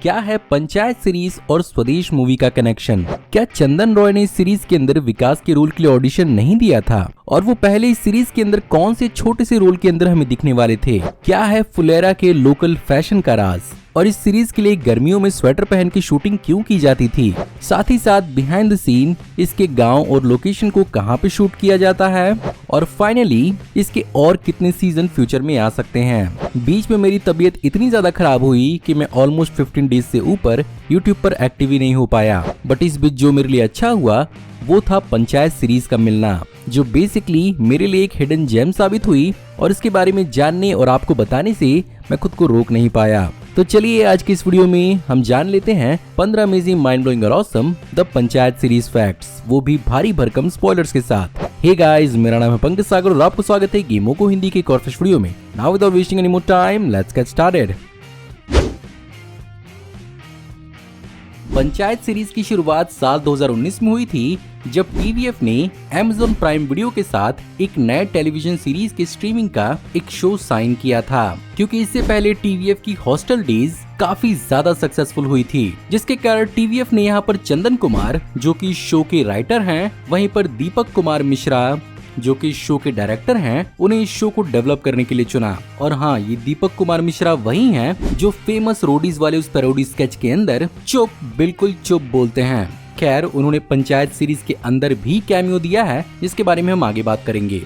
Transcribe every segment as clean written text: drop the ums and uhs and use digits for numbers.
क्या है पंचायत सीरीज और स्वदेश मूवी का कनेक्शन? क्या चंदन रॉय ने इस सीरीज के अंदर विकास के रोल के लिए ऑडिशन नहीं दिया था? और वो पहले इस सीरीज के अंदर कौन से छोटे से रोल के अंदर हमें दिखने वाले थे? क्या है फुलेरा के लोकल फैशन का राज? और इस सीरीज के लिए गर्मियों में स्वेटर पहन के शूटिंग क्यों की जाती थी? साथ ही साथ बिहाइंड द सीन इसके गांव और लोकेशन को कहां पे शूट किया जाता है? और फाइनली इसके और कितने सीजन फ्यूचर में आ सकते हैं? बीच में मेरी तबीयत इतनी ज्यादा खराब हुई कि मैं ऑलमोस्ट 15 डेज से ऊपर यूट्यूब पर एक्टिव ही नहीं हो पाया। बट इस बीच जो मेरे लिए अच्छा हुआ वो था पंचायत सीरीज का मिलना, जो बेसिकली मेरे लिए एक हिडन जेम साबित हुई। और इसके बारे में जानने और आपको बताने से मैं खुद को रोक नहीं पाया। तो चलिए आज की इस वीडियो में हम जान लेते हैं 15 अमेजिंग माइंड ब्लोइंग और awesome the panchayat series facts, वो भी भारी भरकम स्पॉयलर्स के साथ। हे गाइस, मेरा नाम है पंकज सागर और आपको स्वागत है गेमों को हिंदी के एक और फ्रेश वीडियो में। Now without wasting any more time, let's get started. Panchayat series की शुरुआत साल 2019 में हुई थी, जब टीवीएफ ने Amazon प्राइम वीडियो के साथ एक नए टेलीविजन सीरीज के स्ट्रीमिंग का एक शो साइन किया था। क्योंकि इससे पहले टीवीएफ की हॉस्टल डेज काफी ज्यादा सक्सेसफुल हुई थी, जिसके कारण टीवीएफ ने यहाँ पर चंदन कुमार जो कि शो के राइटर हैं, वहीं पर दीपक कुमार मिश्रा जो कि शो के डायरेक्टर हैं, उन्हें इस शो को डेवलप करने के लिए चुना। और हाँ, ये दीपक कुमार मिश्रा वही हैं जो फेमस रोडीज वाले उस पैरोडी स्केच के अंदर चुप बिल्कुल चुप बोलते हैं। खैर, उन्होंने पंचायत सीरीज के अंदर भी कैमियो दिया है, जिसके बारे में हम आगे बात करेंगे।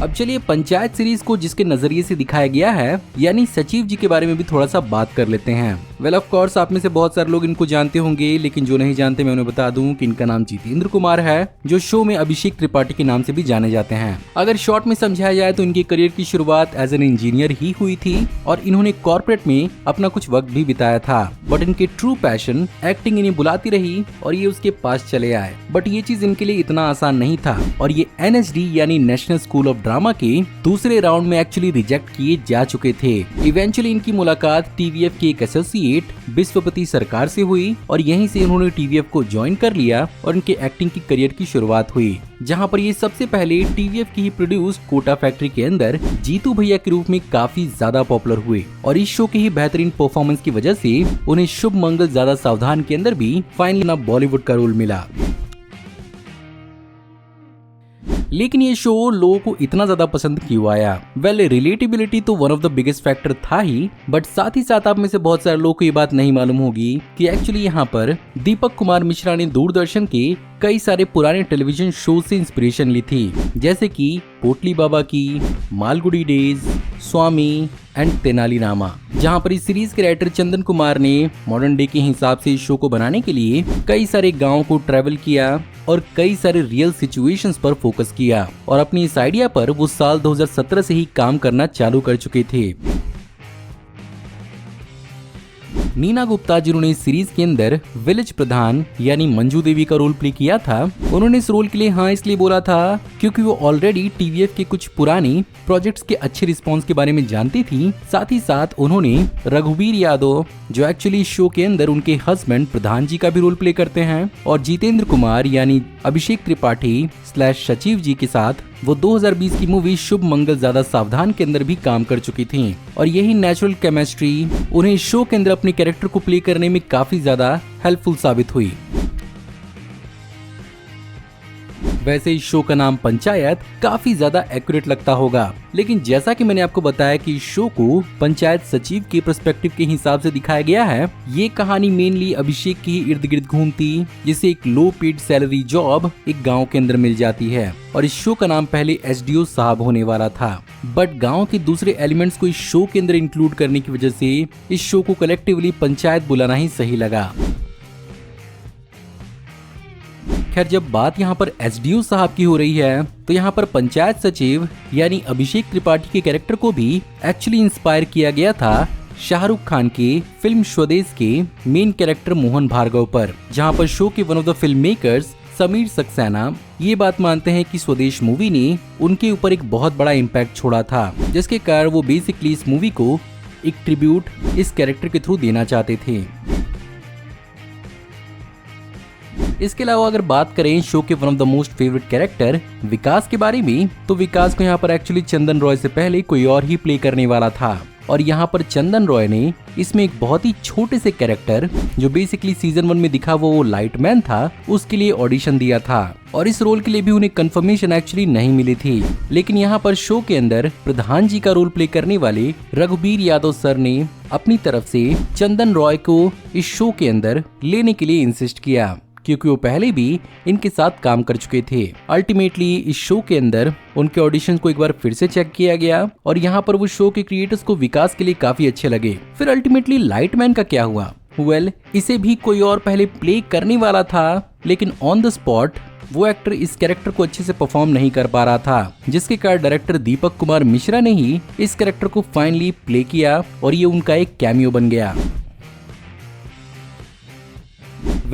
अब चलिए पंचायत सीरीज को जिसके नजरिए से दिखाया गया है, यानी सचिव जी के बारे में भी थोड़ा सा बात कर लेते हैं। वेल ऑफ कोर्स आप में से बहुत सारे लोग इनको जानते होंगे, लेकिन जो नहीं जानते मैं उन्हें बता दूं कि इनका नाम जितेंद्र कुमार है, जो शो में अभिषेक त्रिपाठी के नाम से भी जाने जाते हैं। अगर शॉर्ट में समझाया जाए तो इनके करियर की शुरुआत एज एन इंजीनियर ही हुई थी और इन्होंने कॉर्पोरेट में अपना कुछ वक्त भी बिताया था। बट इनके ट्रू पैशन एक्टिंग इन्हें बुलाती रही और ये उसके पास चले आए। बट ये चीज इनके लिए इतना आसान नहीं था और ये NSD यानी नेशनल स्कूल ऑफ ड्रामा के दूसरे राउंड में एक्चुअली रिजेक्ट किए जा चुके थे। इवेंचुअली इनकी मुलाकात टीवीएफ के एक एसोसिएट विश्वपति सरकार से हुई और यहीं से उन्होंने टीवीएफ को ज्वाइन कर लिया और इनके एक्टिंग की करियर की शुरुआत हुई, जहां पर ये सबसे पहले टीवीएफ की ही प्रोड्यूस कोटा फैक्ट्री के अंदर जीतू भैया के रूप में काफी ज्यादा पॉपुलर हुए। और इस शो की ही बेहतरीन परफॉर्मेंस की वजह से उन्हें शुभ मंगल ज्यादा सावधान के अंदर भी फाइनली बॉलीवुड का रोल मिला। लेकिन ये शो लोगों को इतना ज्यादा पसंद क्यों आया? वेल, रिलेटेबिलिटी तो one of the biggest factor था ही, बट साथ ही साथ आप में से बहुत सारे लोगों को ये बात नहीं मालूम होगी कि एक्चुअली यहाँ पर दीपक कुमार मिश्रा ने दूरदर्शन के कई सारे पुराने टेलीविजन शो से इंस्पिरेशन ली थी, जैसे कि पोटली बाबा की, Malgudi days, Swami and Tenali Rama. जहां पर इस सीरीज के राइटर चंदन कुमार ने मॉडर्न डे के हिसाब से इस शो को बनाने के लिए कई सारे गांवों को ट्रैवल किया और कई सारे रियल सिचुएशंस पर फोकस किया और अपनी इस आइडिया पर वो साल 2017 से ही काम करना चालू कर चुके थे। नीना गुप्ता, जिन्होंने इस सीरीज के अंदर विलेज प्रधान यानी मंजू देवी का रोल प्ले किया था, उन्होंने इस रोल के लिए हाँ इसलिए बोला था क्योंकि वो ऑलरेडी टीवीएफ के कुछ पुरानी प्रोजेक्ट्स के अच्छे रिस्पांस के बारे में जानती थी। साथ ही साथ उन्होंने रघुवीर यादव, जो एक्चुअली शो के अंदर उनके हस्बैंड प्रधान जी का भी रोल प्ले करते हैं, और जितेंद्र कुमार यानी अभिषेक त्रिपाठी / सचिव जी के साथ वो 2020 की मूवी शुभ मंगल ज्यादा सावधान के अंदर भी काम कर चुकी थी। और यही नेचुरल केमिस्ट्री उन्हें शो के अंदर अपने कैरेक्टर को प्ले करने में काफी ज्यादा हेल्पफुल साबित हुई। वैसे इस शो का नाम पंचायत काफी ज्यादा एक्यूरेट लगता होगा, लेकिन जैसा कि मैंने आपको बताया कि इस शो को पंचायत सचिव के पर्सपेक्टिव के हिसाब से दिखाया गया है। ये कहानी मेनली अभिषेक के इर्द गिर्द घूमती, जिसे एक लो पेड सैलरी जॉब एक गांव के अंदर मिल जाती है। और इस शो का नाम पहले SDO साहब होने वाला था, बट गांव के दूसरे एलिमेंट्स को इस शो के अंदर इंक्लूड करने की वजह से इस शो को कलेक्टिवली पंचायत बुलाना ही सही लगा। खैर, जब बात यहाँ पर SDO साहब की हो रही है तो यहाँ पर पंचायत सचिव यानी अभिषेक त्रिपाठी के कैरेक्टर को भी एक्चुअली इंस्पायर किया गया था शाहरुख खान के फिल्म स्वदेश के मेन कैरेक्टर मोहन भार्गव पर, जहाँ पर शो के one of the film makers Sameer Saxena ये बात मानते हैं कि स्वदेश मूवी ने उनके ऊपर एक बहुत बड़ा इम्पैक्ट छोड़ा था, जिसके कारण वो बेसिकली इस मूवी को एक ट्रिब्यूट इस कैरेक्टर के थ्रू देना चाहते थे। इसके अलावा अगर बात करें शो के one of the most favourite character Vikas के बारे में, तो विकास को यहाँ पर एक्चुअली चंदन रॉय से पहले कोई और ही प्ले करने वाला था। और यहाँ पर चंदन रॉय ने इसमें एक बहुत ही छोटे से कैरेक्टर जो बेसिकली सीजन 1 में दिखा वो लाइटमैन था, उसके लिए ऑडिशन दिया था और इस रोल के लिए भी उन्हें कंफर्मेशन एक्चुअली नहीं मिली थी। लेकिन यहाँ पर शो के अंदर प्रधान जी का रोल प्ले करने वाले रघुबीर यादव सर ने अपनी तरफ से चंदन रॉय को इस शो के अंदर लेने के लिए इंसिस्ट किया, क्योंकि वो पहले भी इनके साथ काम कर चुके थे। अल्टीमेटली इस शो के अंदर उनके ऑडिशंस को एक बार फिर से चेक किया गया और यहाँ पर वो शो के क्रिएटर्स को विकास के लिए काफी अच्छे लगे। फिर अल्टीमेटली लाइटमैन का क्या हुआ? इसे भी कोई और पहले प्ले करने वाला था, लेकिन ऑन द स्पॉट वो एक्टर इस कैरेक्टर को अच्छे से परफॉर्म नहीं कर पा रहा था, जिसके कारण डायरेक्टर दीपक कुमार मिश्रा ने ही इस कैरेक्टर को फाइनली प्ले किया और ये उनका एक कैमियो बन गया।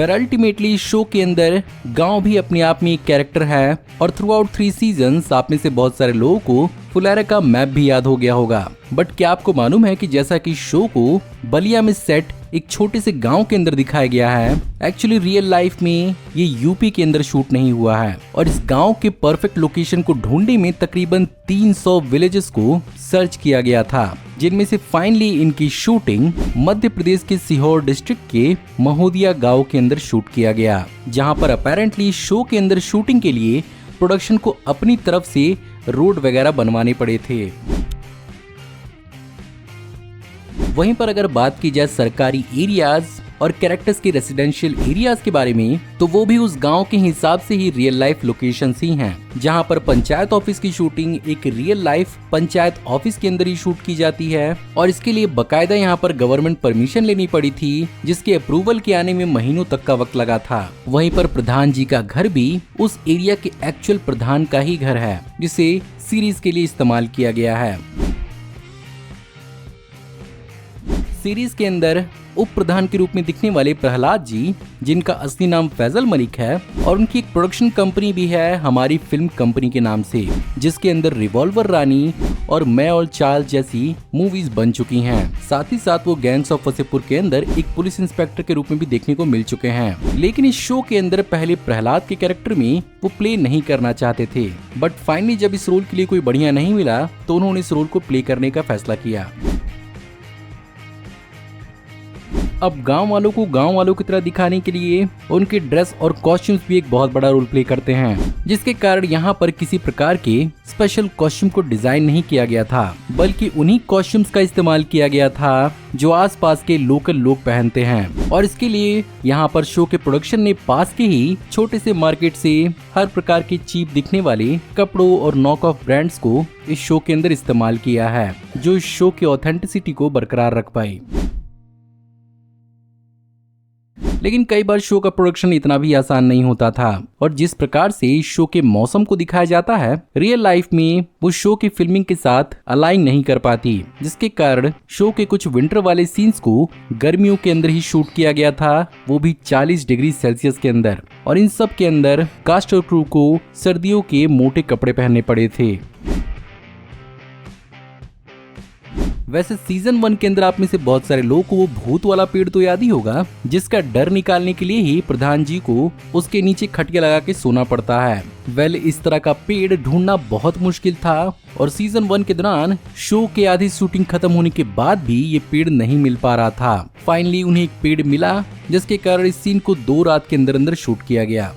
अल्टीमेटली शो के अंदर गांव भी अपने आप में एक कैरेक्टर है और थ्रू आउट 3 सीजन्स आप में से बहुत सारे लोगों को फुलेरा का मैप भी याद हो गया होगा। बट क्या आपको मालूम है कि जैसा कि शो को बलिया में सेट एक छोटे से गांव के अंदर दिखाया गया है, एक्चुअली रियल लाइफ में ये यूपी के अंदर शूट नहीं हुआ है और इस गांव के परफेक्ट लोकेशन को ढूंढने में तकरीबन 300 विलेजेस को सर्च किया गया था, जिनमें से फाइनली इनकी शूटिंग मध्य प्रदेश के सीहोर डिस्ट्रिक्ट के महोदिया गांव के अंदर शूट किया गया, जहां पर अपेरेंटली शो के अंदर शूटिंग के लिए प्रोडक्शन को अपनी तरफ से रोड वगैरह बनवाने पड़े थे। वहीं पर अगर बात की जाए सरकारी एरियाज और कैरेक्टर्स के रेसिडेंशियल एरियाज के बारे में, तो वो भी उस गांव के हिसाब से ही रियल लाइफ लोकेशंस ही हैं, जहां पर पंचायत ऑफिस की शूटिंग एक रियल लाइफ पंचायत ऑफिस के अंदर ही शूट की जाती है और इसके लिए बकायदा यहां पर गवर्नमेंट परमिशन लेनी पड़ी थी, जिसके अप्रूवल के आने में महीनों तक का वक्त लगा था। वहीं पर प्रधान जी का घर भी उस एरिया के एक्चुअल प्रधान का ही घर है, जिसे सीरीज के लिए इस्तेमाल किया गया है। सीरीज के अंदर उप प्रधान के रूप में दिखने वाले प्रहलाद जी, जिनका असली नाम फैजल मलिक है और उनकी एक प्रोडक्शन कंपनी भी है हमारी फिल्म कंपनी के नाम से, जिसके अंदर रिवॉल्वर रानी और मैं और चार्ल्स जैसी मूवीज बन चुकी हैं। साथ ही साथ वो गैंग्स ऑफ वसेपुर के अंदर एक पुलिस इंस्पेक्टर के रूप में भी देखने को मिल चुके हैं। लेकिन इस शो के अंदर पहले प्रहलाद के कैरेक्टर में वो प्ले नहीं करना चाहते थे, बट फाइनली जब इस रोल के लिए कोई बढ़िया नहीं मिला तो उन्होंने इस रोल को प्ले करने का फैसला किया। अब गांव वालों को गांव वालों की तरह दिखाने के लिए उनके ड्रेस और कॉस्ट्यूम्स भी एक बहुत बड़ा रोल प्ले करते हैं, जिसके कारण यहाँ पर किसी प्रकार के स्पेशल कॉस्ट्यूम को डिजाइन नहीं किया गया था, बल्कि उन्हीं कॉस्ट्यूम्स का इस्तेमाल किया गया था जो आसपास के लोकल लोग पहनते हैं। और इसके लिए यहाँ पर शो के प्रोडक्शन ने पास के ही छोटे से मार्केट से हर प्रकार के चीप दिखने वाले कपड़ों और नॉक ऑफ ब्रांड्स को इस शो के अंदर इस्तेमाल किया है, जो इस शो की ऑथेंटिसिटी को बरकरार रख पाए। लेकिन कई बार शो का प्रोडक्शन इतना भी आसान नहीं होता था और जिस प्रकार से इस शो के मौसम को दिखाया जाता है, रियल लाइफ में वो शो की फिल्मिंग के साथ अलाइन नहीं कर पाती, जिसके कारण शो के कुछ विंटर वाले सीन्स को गर्मियों के अंदर ही शूट किया गया था, वो भी 40 डिग्री सेल्सियस के अंदर। और इन सब के अंदर कास्ट और क्रू को सर्दियों के मोटे कपड़े पहनने पड़े थे। वैसे सीजन 1 के अंदर आप में से बहुत सारे लोगों को वो भूत वाला पेड़ तो याद ही होगा, जिसका डर निकालने के लिए ही प्रधान जी को उसके नीचे खटिया लगा के सोना पड़ता है। इस तरह का पेड़ ढूंढना बहुत मुश्किल था और सीजन 1 के दौरान शो के आधी शूटिंग खत्म होने के बाद भी ये पेड़ नहीं मिल पा रहा था। फाइनली उन्हें एक पेड़ मिला, जिसके कारण इस सीन को 2 रात के अंदर अंदर शूट किया गया।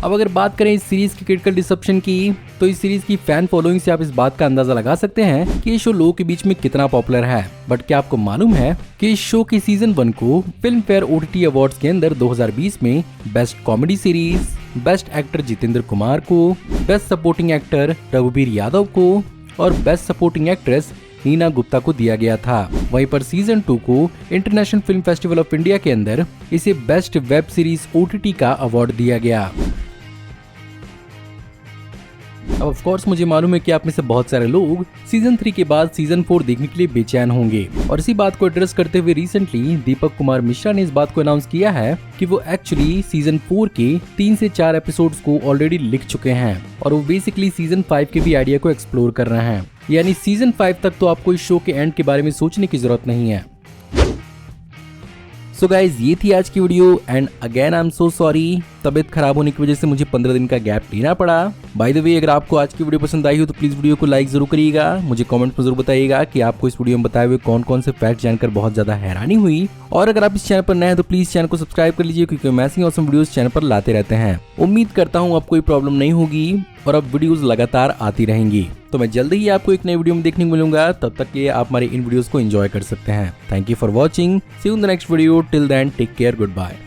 अब अगर बात करें इस सीरीज की क्रिटिकल रिसेप्शन की, तो इस सीरीज की फैन फॉलोइंग से आप इस बात का अंदाजा लगा सकते हैं कि ये शो लोगों के बीच में कितना पॉपुलर है। बट क्या आपको मालूम है कि इस शो की सीजन 1 को फिल्म फेयर OTT अवार्ड्स के अंदर 2020 में best comedy series, best actor Jitendra Kumar को, best supporting actor Raghubir Yadav को और best supporting actress Neena Gupta को दिया गया था। वहीं पर सीजन 2 को international film festival of India के अंदर इसे बेस्ट वेब सीरीज OTT का अवार्ड दिया गया। अब ऑफ कोर्स मुझे मालूम है कि आप में से बहुत सारे लोग सीजन 3 के बाद सीजन 4 देखने के लिए बेचैन होंगे और इसी बात को एड्रेस करते हुए रिसेंटली दीपक कुमार मिश्रा ने इस बात को अनाउंस किया है कि वो एक्चुअली सीजन 4 के 3 से 4 एपिसोड्स को ऑलरेडी लिख चुके हैं और वो बेसिकली सीजन 5 के भी आइडिया को एक्सप्लोर कर रहे हैं। यानी सीजन 5 तक तो आपको इस शो के एंड के बारे में सोचने की जरूरत नहीं है। सो गाइज ये थी आज की video and again I am so sorry, तबीयत खराब होने की वजह से मुझे 15 दिन का गैप लेना पड़ा। बाय द वे, अगर आपको आज की वीडियो पसंद आई हो तो प्लीज वीडियो को लाइक जरूर करिएगा। मुझे कमेंट में जरूर बताइएगा कि आपको इस वीडियो में बताए हुए कौन कौन से फैक्ट जानकर बहुत ज्यादा हैरानी हुई। और अगर आप इस चैनल पर नए हैं तो प्लीज चैनल को सब्सक्राइब कर लीजिए, क्योंकि मैं ऐसी ऑसम वीडियोस चैनल पर लाते रहते हैं। उम्मीद करता हूँ अब कोई प्रॉब्लम नहीं होगी और अब वीडियोस लगातार आती रहेंगी। तो मैं जल्दी ही आपको एक नई वीडियो में देखने को मिलूंगा, तब तक के लिए आप हमारे इन वीडियोस को एंजॉय कर सकते हैं। Thank you for watching, see you in the next video, till then take care, good bye.